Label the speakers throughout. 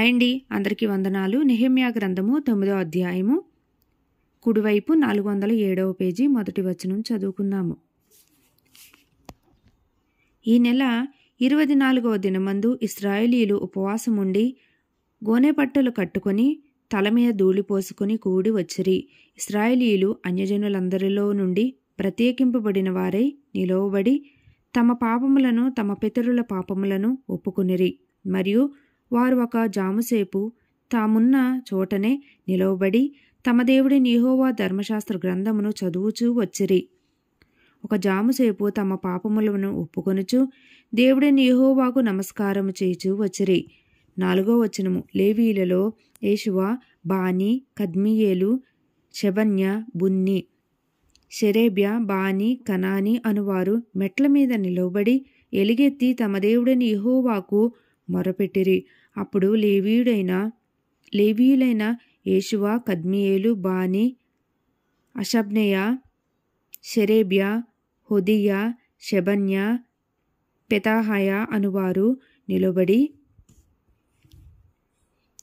Speaker 1: Hi అండి, అందరికీ వందనాలు. నెహెమ్యా గ్రంథము 9వ అధ్యాయము కుడివైపు 407వ పేజీ మొదటి వచనం చదువుకుందాము. ఈ నెల 24వ దినమందు ఇశ్రాయేలీయులు ఉపవాసముండి గోనెపట్టలు కట్టుకొని తల మీద ధూళి పోసుకొని కూడి వచ్చిరి. ఇశ్రాయేలీయులు అన్యజనులందరిలో నుండి ప్రత్యేకింపబడిన వారై నిలువబడి తమ పాపములను తమ పితరుల పాపములను ఒప్పుకొనిరి. మరియు వారు ఒక జాముసేపు తామున్న చోటనే నిలవబడి తమ దేవుడైన యెహోవా ధర్మశాస్త్ర గ్రంథమును చదువుచూ వచ్చిరి. ఒక జాముసేపు తమ పాపములను ఒప్పుకొనుచు దేవుడైన యెహోవాకు నమస్కారము చేయుచూ వచ్చిరి. 4వ వచనము. లేవీయులలో యేషువ, బానీ, కద్మీయేలు, షెబన్య, బున్ని, షెరేబ్య, బానీ, కనానీ అనువారు మెట్ల మీద నిలవబడి ఎలుగెత్తి తమ దేవుడైన యెహోవాకు మొరపెట్టిరి. అప్పుడు లేవీయులైన యేషువ, కద్మీయేలు, బానీ, అషబ్నెయ, షెరేబ్య, హోదీయ, షెబన్య, పెతాహయ అనువారు నిలబడి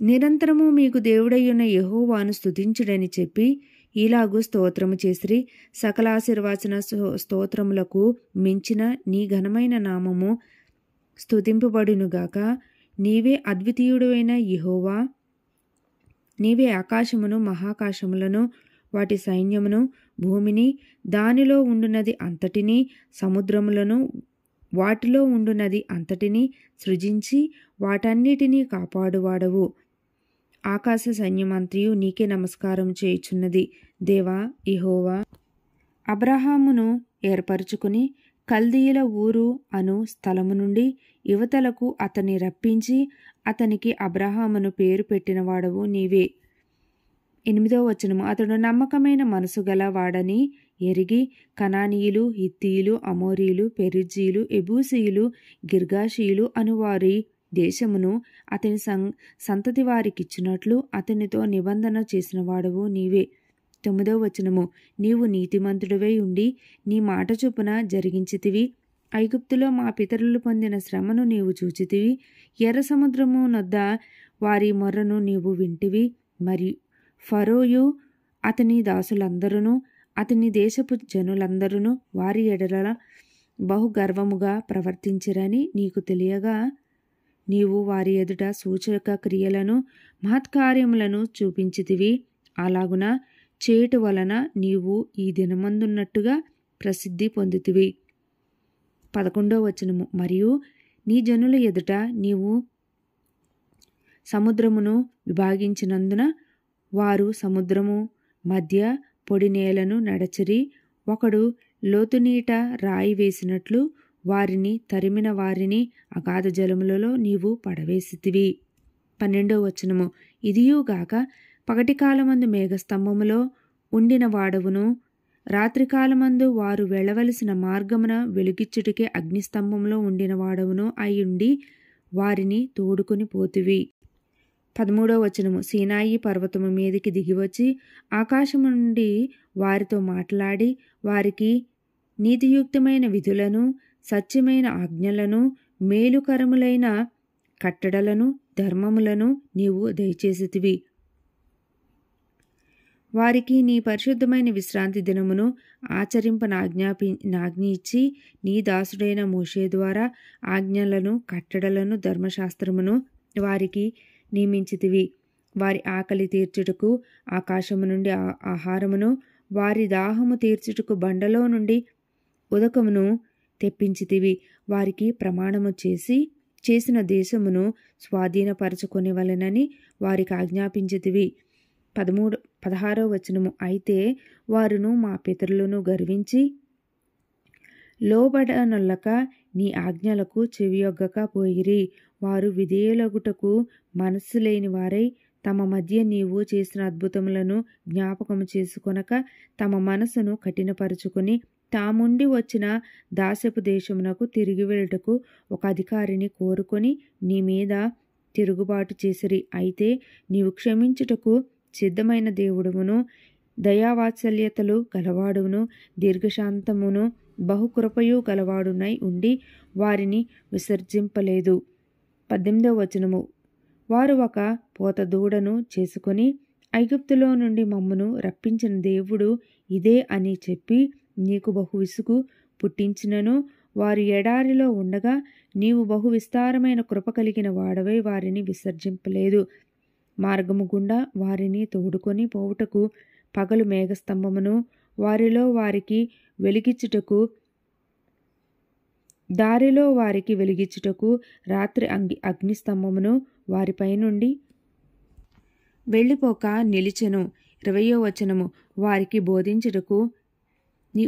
Speaker 1: నిరంతరము మీకు దేవుడయ్యున్న యెహోవాను స్తుతించుడని చెప్పి ఇలాగు స్తోత్రము చేసిరి. సకల ఆశీర్వచన స్తోత్రములకు మించిన నీ ఘనమైన నామము స్తుతింపబడునుగాక. నీవే అద్వితీయుడైన యెహోవా. నీవే ఆకాశమును, మహాకాశములను, వాటి సైన్యమును, భూమిని, దానిలో ఉండునది అంతటినీ, సముద్రములను, వాటిలో ఉండునది అంతటినీ సృజించి వాటన్నిటినీ కాపాడువాడవు. ఆకాశ సైన్యమంతయు నీకే నమస్కారం చేయుచున్నది. దేవా యెహోవా అబ్రహామును ఏర్పరచుకుని కల్దీయుల ఊరు అను స్థలము నుండి యువతలకు అతన్ని రప్పించి అతనికి అబ్రహామును పేరు పెట్టినవాడవు నీవే. 8వ వచనము. అతడు నమ్మకమైన మనసు గల వాడని ఎరిగి కనానీయులు, హిత్తీయులు, అమోరీయులు, పెరిజ్జీయులు, ఎబూసీయులు, గిర్గాషీయులు అనువారి దేశమును అతని సంతతి వారికిచ్చినట్లు అతనితో నిబంధన చేసిన వాడవు నీవే. 9వ వచనము. నీవు నీతిమంతుడివై ఉండి నీ మాట చొప్పున జరిగించితివి. ఐగుప్తులో మా పితరులు పొందిన శ్రమను నీవు చూచితివి. ఎర్ర సముద్రము నొద్ద వారి మొర్రను నీవు వింటివి. మరియు ఫరోయు అతని దాసులందరూ అతని దేశపు జనులందరూ వారి ఎడల బహుగర్వముగా ప్రవర్తించిరని నీకు తెలియగా నీవు వారి ఎదుట సూచక క్రియలను మహత్కార్యములను చూపించితివి. అలాగున చేటు వలన నీవు ఈ దినమందున్నట్టుగా ప్రసిద్ధి పొందితివి. 11వ వచనము. మరియు నీ జనుల ఎదుట నీవు సముద్రమును విభాగించినందున వారు సముద్రము మధ్య పొడి నేలను నడచిరి. ఒకడు లోతునీట రాయి వేసినట్లు వారిని తరిమిన వారిని అగాధ జలములలో నీవు పడవేసితివి. 12వ వచనము. ఇదియుగాక పగటి కాలమందు మేఘస్తంభములో ఉండిన వాడవును, రాత్రికాలమందు వారు వెళ్ళవలసిన మార్గమున వెలుగిచ్చుటికే అగ్నిస్తంభంలో ఉండిన వాడవును అయ్యుండి వారిని తోడుకొని పోతివి. 13వ వచనము. సీనాయి పర్వతము మీదికి దిగివచ్చి ఆకాశము నుండి వారితో మాట్లాడి వారికి నీతియుక్తమైన విధులను, సత్యమైన ఆజ్ఞలను, మేలుకరములైన కట్టడలను, ధర్మములను నీవు దయచేసితివి. వారికి నీ పరిశుద్ధమైన విశ్రాంతి దినమును ఆచరింపనాజ్ఞ నీ దాసుడైన మోషే ద్వారా ఆజ్ఞలను, కట్టడలను, ధర్మశాస్త్రమును వారికి నియమించితివి. వారి ఆకలి తీర్చుటకు ఆకాశము నుండి ఆహారమును, వారి దాహము తీర్చుటకు బండలో నుండి ఉదకమును తెప్పించితివి. వారికి ప్రమాణము చేసిన దేశమును స్వాధీనపరచుకొనివలెనని వారికి ఆజ్ఞాపించితివి. 16వ వచనము. అయితే వారును మా పితరులను గర్వించి లోబడనొల్లక నీ ఆజ్ఞలకు చెవియొగ్గక పోయిరి. వారు విధేయులగుటకు మనస్సు లేని వారై తమ మధ్య నీవు చేసిన అద్భుతములను జ్ఞాపకము చేసుకొనక తమ మనసును కఠినపరుచుకొని తాముండి వచ్చిన దాస్యపు దేశమునకు తిరిగి వెళ్ళుటకు ఒక అధికారిని కోరుకొని నీ మీద తిరుగుబాటు చేసిరి. అయితే నీవు క్షమించుటకు సిద్ధమైన దేవుడువును, దయావాత్సల్యతలు గలవాడును, దీర్ఘశాంతమును, బహుకృపయు గలవాడునై ఉండి వారిని విసర్జింపలేదు. 18వ వచనము. వారు ఒక పోత దూడను చేసుకొని ఐగుప్తులో నుండి మమ్మను రప్పించిన దేవుడు ఇదే అని చెప్పి నీకు బహు విసుగు పుట్టించినను వారు ఎడారిలో ఉండగా నీవు బహు విస్తారమైన కృప కలిగిన వాడవై వారిని విసర్జింపలేదు. మార్గము గుండా వారిని తోడుకొని పోవుటకు పగలు మేఘస్తంభమును, వారిలో వారికి వెలిగించుటకు రాత్రి అగ్నిస్తంభమును వారిపై నుండి వెళ్ళిపోక నిలిచెను. 20వ వచనము. వారికి బోధించుటకు నీ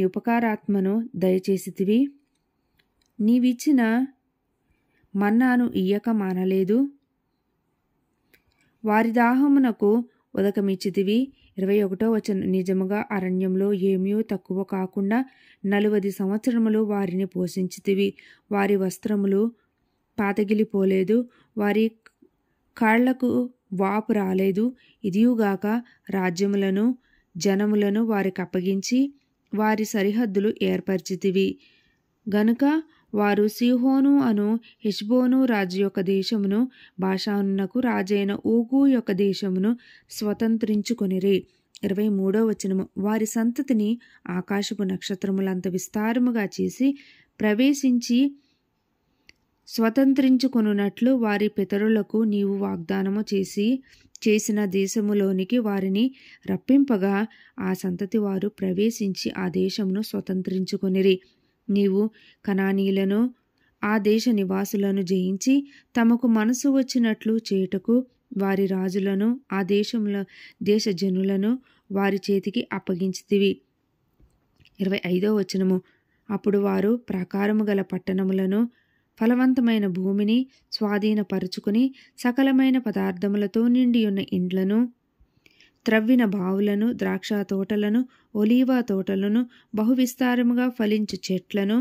Speaker 1: ఉపకారాత్మను దయచేసితివి. నీవిచ్చిన మన్నాను ఇయ్యక మానలేదు. వారి దాహమునకు ఉదకమిచ్చితివి. 21వ వచనం. నిజముగా అరణ్యంలో ఏమీ తక్కువ కాకుండా 40 సంవత్సరములు వారిని పోషించితివి. వారి వస్త్రములు పాతగిలిపోలేదు, వారి కాళ్లకు వాపు రాలేదు. ఇదియుగాక రాజ్యములను జనములను వారికి అప్పగించి వారి సరిహద్దులు ఏర్పరిచితివి. గనుక వారు సీహోను అను హెష్బోను రాజు యొక్క దేశమును, బాషానునకు రాజైన ఓగు యొక్క దేశమును స్వతంత్రించుకొనిరి. 23వ వచనము. వారి సంతతిని ఆకాశపు నక్షత్రములంత విస్తారముగా చేసి ప్రవేశించి స్వతంత్రించుకొనున్నట్లు వారి పితరులకు నీవు వాగ్దానము చేసిన దేశములోనికి వారిని రప్పింపగా ఆ సంతతి వారు ప్రవేశించి ఆ దేశమును స్వతంత్రించుకొనిరి. నీవు కనానీయులను ఆ దేశ నివాసులను జయించి తమకు మనసు వచ్చినట్లు చేయుటకు వారి రాజులను ఆ దేశ జనులను వారి చేతికి అప్పగించితివి. 25వ వచనము. అప్పుడు వారు ప్రాకారము గల పట్టణములను, ఫలవంతమైన భూమిని స్వాధీనపరుచుకుని సకలమైన పదార్థములతో నిండియున్న ఇండ్లను, త్రవ్విన బావులను, ద్రాక్ష తోటలను, ఒలీవ తోటలను, బహువిస్తారముగా ఫలించు చెట్లను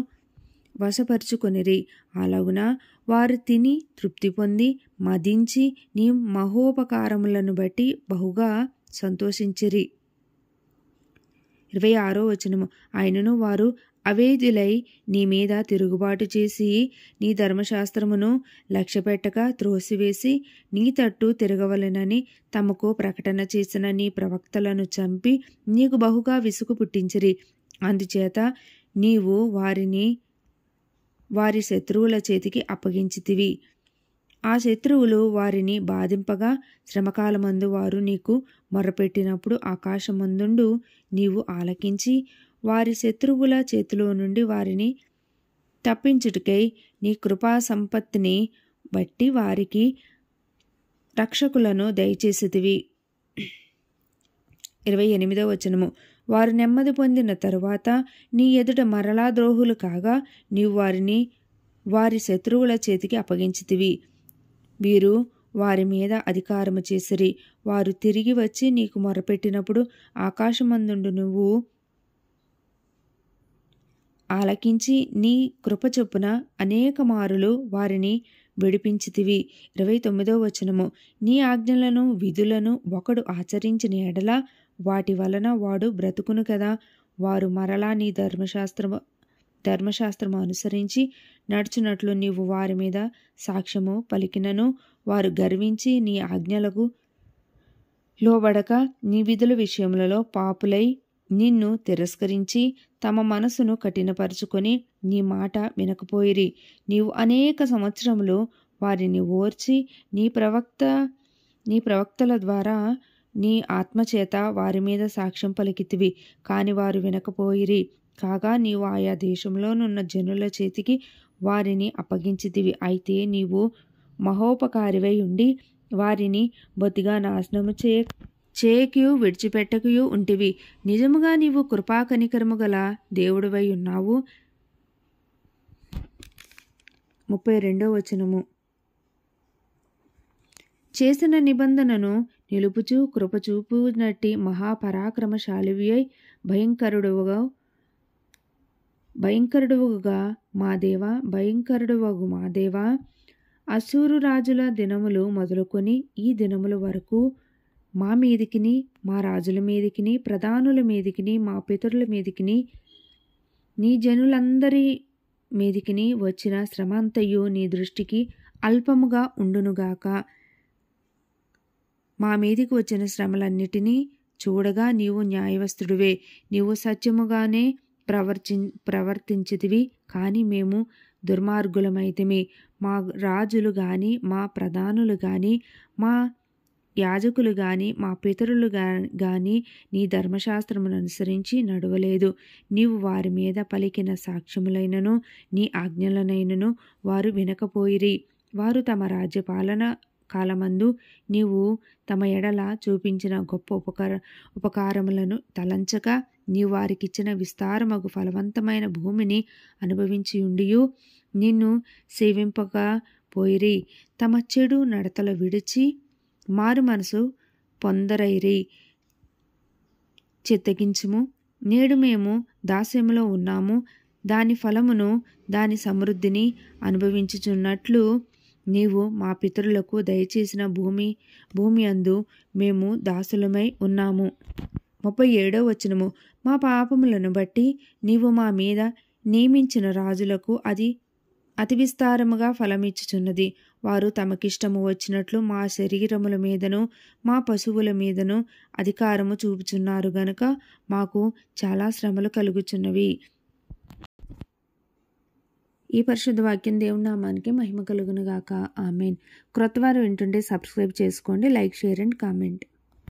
Speaker 1: వశపరుచుకొనిరి. అలాగున వారు తిని తృప్తి పొంది మదించి నీ మహోపకారములను బట్టి బహుగా సంతోషించిరి. 26వ వచనము. అయినను వారు అవేదులై నీ మీద తిరుగుబాటు చేసి నీ ధర్మశాస్త్రమును లక్ష్యపెట్టక త్రోసివేసి నీ తట్టు తిరగవలెనని తమకు ప్రకటన చేసిన నీ ప్రవక్తలను చంపి నీకు బహుగా విసుగు పుట్టించిరి. అందుచేత నీవు వారిని వారి శత్రువుల చేతికి అప్పగించితివి. ఆ శత్రువులు వారిని బాధింపగా శ్రమకాలమందు వారు నీకు మొర్రపెట్టినప్పుడు ఆకాశమందుండు నీవు ఆలకించి వారి శత్రువుల చేతిలో నుండి వారిని తప్పించుటకై నీ కృపా సంపత్తిని బట్టి వారికి రక్షకులను దయచేసితివి. 28వ వచనము. వారు నెమ్మది పొందిన తరువాత నీ ఎదుట మరలా ద్రోహులు కాగా నీవు వారిని వారి శత్రువుల చేతికి అప్పగించితివి. వీరు వారి మీద అధికారము చేసిరి. వారు తిరిగి వచ్చి నీకు మొరపెట్టినప్పుడు ఆకాశమందుండు నువ్వు ఆలకించి నీ కృప చొప్పున అనేక మారులు వారిని విడిపించితివి. 29వ వచనము. నీ ఆజ్ఞలను విధులను ఒకడు ఆచరించిన ఎడల వాటి వలన వాడు బ్రతుకును కదా. వారు మరలా నీ ధర్మశాస్త్రము అనుసరించి నడుచున్నట్లు నీవు వారి మీద సాక్ష్యము పలికినను వారు గర్వించి నీ ఆజ్ఞలకు లోబడక నీ విధుల విషయములలో పాపులై నిన్ను తిరస్కరించి తమ మనసును కఠినపరుచుకొని నీ మాట వినకపోయిరి. నీవు అనేక సంవత్సరములు వారిని ఓర్చి నీ ప్రవక్తల ద్వారా నీ ఆత్మచేత వారి మీద సాక్ష్యం పలికితివి. కాని వారు వినకపోయిరి. కాగా నీవు ఆయా దేశంలోనున్న జనుల చేతికి వారిని అప్పగించితివి. అయితే నీవు మహోపకారివై ఉండి వారిని బొత్తిగా నాశనము చేయకయు విడిచిపెట్టకయు ఉంటివి. నిజముగా నీవు కృపా కనికరము గల దేవుడివై ఉన్నావు. 32వ వచనము. చేసిన నిబంధనను నిలుపుచు కృపచూపునట్టి మహాపరాక్రమశాలివి అయి భయంకరుడువగు మా దేవా, అశ్షూరు రాజుల దినములు మొదలుకొని ఈ దినముల వరకు మా మీదికిని మా రాజుల మీదికిని ప్రధానుల మీదికిని మా పితరుల మీదికిని నీ జనులందరి మీదికిని వచ్చిన శ్రమ అంతయు నీ దృష్టికి అల్పముగా ఉండునుగాక. మా మీదికి వచ్చిన శ్రమలన్నిటినీ చూడగా నీవు న్యాయవస్తుడివే. నీవు సత్యముగానే ప్రవర్తించితివి. కానీ మేము దుర్మార్గులమైతిమి. మా రాజులు గాని, మా ప్రధానులు గాని, మా యాజకులు గాని, మా పితరులు గాని నీ ధర్మశాస్త్రమును అనుసరించి నడవలేదు. నీవు వారి మీద పలికిన సాక్ష్యములైనను నీ ఆజ్ఞలనైనను వారు వినకపోయిరి. వారు తమ రాజ్యపాలన కాలమందు నీవు తమ ఎడల చూపించిన గొప్ప ఉపకారములను తలంచక నీవు వారికిచ్చిన విస్తారమగు ఫలవంతమైన భూమిని అనుభవించియుండియు నిన్ను సేవింపకపోయిరి. తమ చెడు నడతలు విడిచి మారు మనసు పొందరైరి. చిత్తగించుము. నేడు మేము దాస్యములో ఉన్నాము. దాని ఫలమును, దాని సమృద్ధిని అనుభవించుచున్నట్లు నీవు మా పితరులకు దయచేసిన భూమి అందు మేము దాసులమై ఉన్నాము. 37వ వచనము. మా పాపములను బట్టి నీవు మా మీద నియమించిన రాజులకు అది అతి విస్తారముగా ఫలమిచ్చుచున్నది. వారు తమకిష్టము వచ్చినట్లు మా శరీరముల మీదను మా పశువుల మీదను అధికారము చూపుచున్నారు గనుక మాకు చాలా శ్రమలు కలుగుచున్నవి. ఈ పరిశుద్ధ వాక్యం దేవుని నామానికి మహిమ కలుగును గాక. ఆమెన్. క్రొత్తవారు వింటుంటే సబ్స్క్రైబ్ చేసుకోండి. Like, share and comment.